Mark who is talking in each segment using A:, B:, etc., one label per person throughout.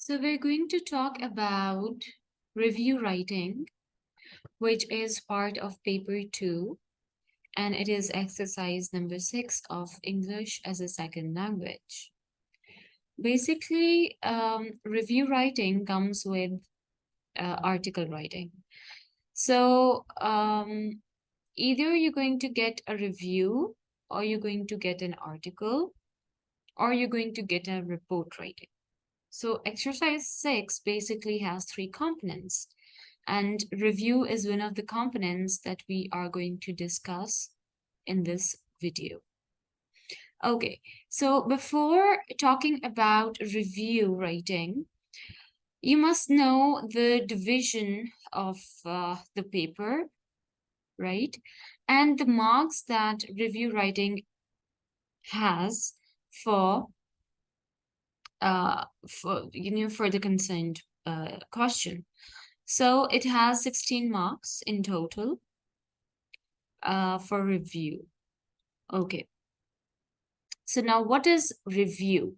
A: So we're going to talk about review writing, which is part of paper 2, and it is exercise number 6 of English as a second language. Basically, review writing comes with article writing. So either you're going to get a review, or you're going to get an article, or you're going to get a report writing. So exercise 6 basically has 3 components, and review is one of the components that we are going to discuss in this video. Okay, so before talking about review writing, you must know the division of the paper, right? And the marks that review writing has for for the concerned question. So it has 16 marks in total for review. Okay. So now what is review?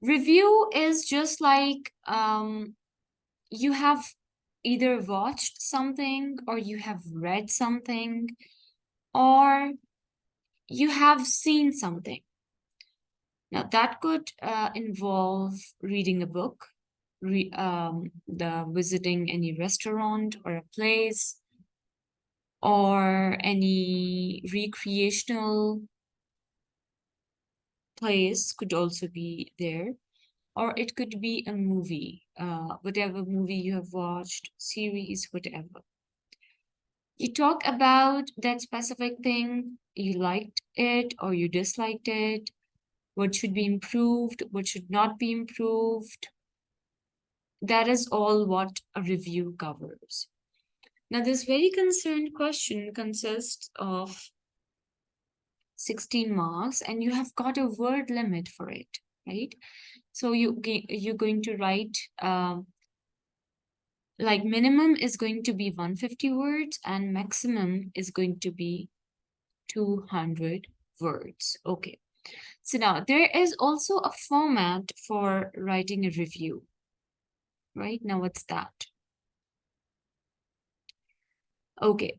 A: Review is just like you have either watched something, or you have read something, or you have seen something. Now that could involve reading a book, the visiting any restaurant or a place, or any recreational place could also be there, or it could be a movie, whatever movie you have watched, series, whatever. You talk about that specific thing, you liked it or you disliked it, what should be improved, what should not be improved. That is all what a review covers. Now, this very concerned question consists of 16 marks, and you have got a word limit for it, right? So you're going to write like minimum is going to be 150 words and maximum is going to be 200 words. Okay. So now there is also a format for writing a review, right? Now what's that? Okay.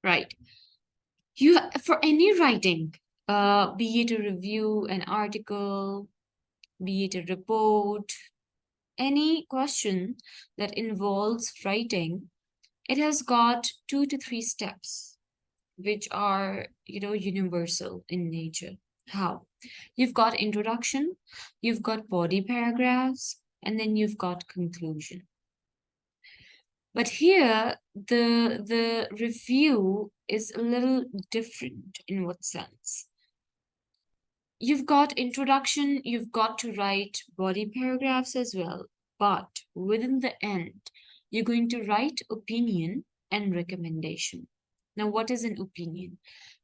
A: Right. You for any writing, be it a review, an article, be it a report, any question that involves writing, it has got 2 to 3 steps, which are, universal in nature. How? You've got introduction, you've got body paragraphs, and then you've got conclusion. But here, the review is a little different in what sense? You've got introduction, you've got to write body paragraphs as well, but within the end, you're going to write opinion and recommendation. Now, what is an opinion?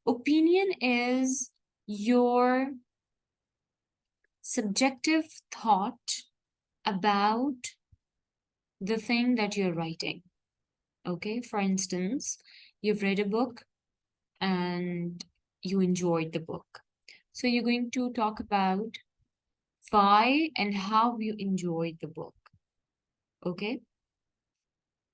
A: Opinion is your subjective thought about the thing that you're writing. Okay, for instance, you've read a book and you enjoyed the book. So you're going to talk about why and how you enjoyed the book. Okay?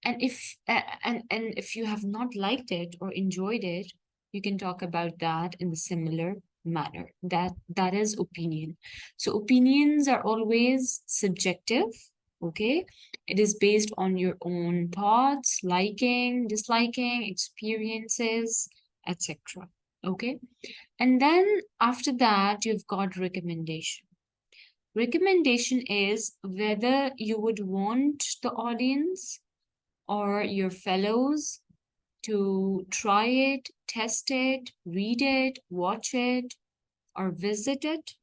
A: And if you have not liked it or enjoyed it, you can talk about that in a similar manner. That is opinion. So opinions are always subjective. Okay? It is based on your own thoughts, liking, disliking, experiences, etc. Okay? And then after that, you've got recommendation. Recommendation is whether you would want the audience or your fellows to try it, test it, read it, watch it, or visit it.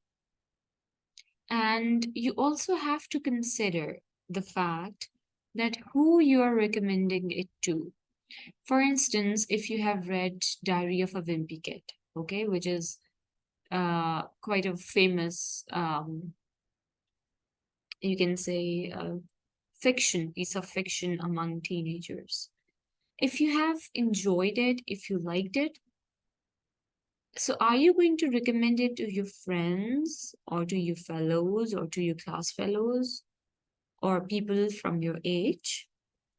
A: And you also have to consider the fact that who you are recommending it to. For instance, if you have read Diary of a Wimpy Kid, okay, which is quite a famous, you can say, piece of fiction among teenagers. If you have enjoyed it, if you liked it, so are you going to recommend it to your friends or to your fellows or to your class fellows or people from your age?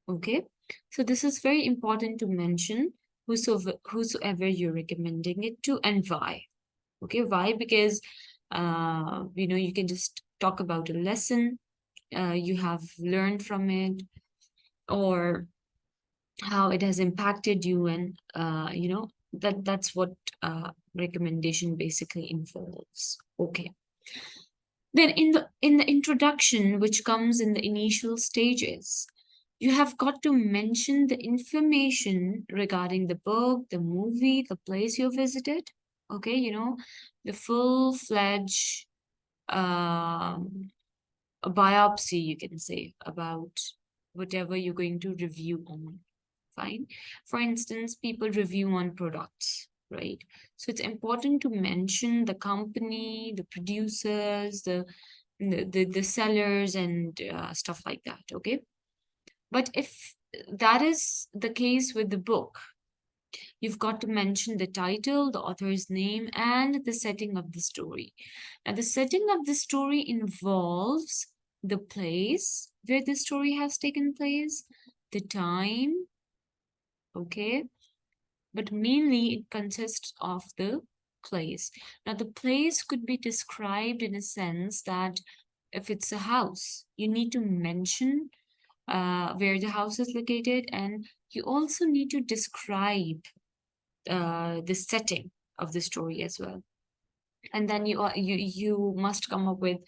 A: Okay. So this is very important to mention whosoever you're recommending it to and why. Okay. Why? Because, you can just talk about a lesson you have learned from it, or how it has impacted you, and that's what recommendation basically involves. Okay. Then in the introduction, which comes in the initial stages, you have got to mention the information regarding the book, the movie, the place you visited. Okay, the full-fledged a biopsy, you can say, about whatever you're going to review on. Fine. For instance, people review on products, right? So it's important to mention the company, the producers, the sellers, and stuff like that. Okay. But if that is the case with the book, you've got to mention the title, the author's name, and the setting of the story. Now, the setting of the story involves the place where the story has taken place, the time, okay? But mainly it consists of the place. Now, the place could be described in a sense that if it's a house, you need to mention where the house is located, and you also need to describe the setting of the story as well. And then you must come up with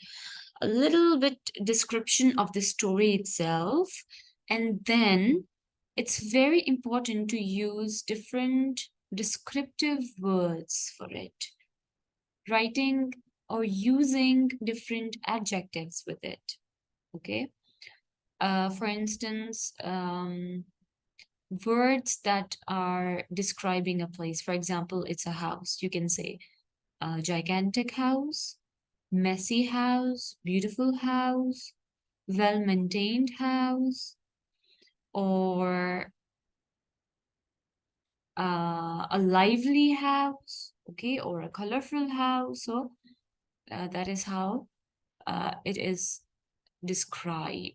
A: a little bit description of the story itself, and then it's very important to use different descriptive words for it, writing or using different adjectives with it. Okay. For instance, words that are describing a place. For example, it's a house. You can say a gigantic house, messy house, beautiful house, well-maintained house, or a lively house, okay, or a colorful house. So that is how it is described.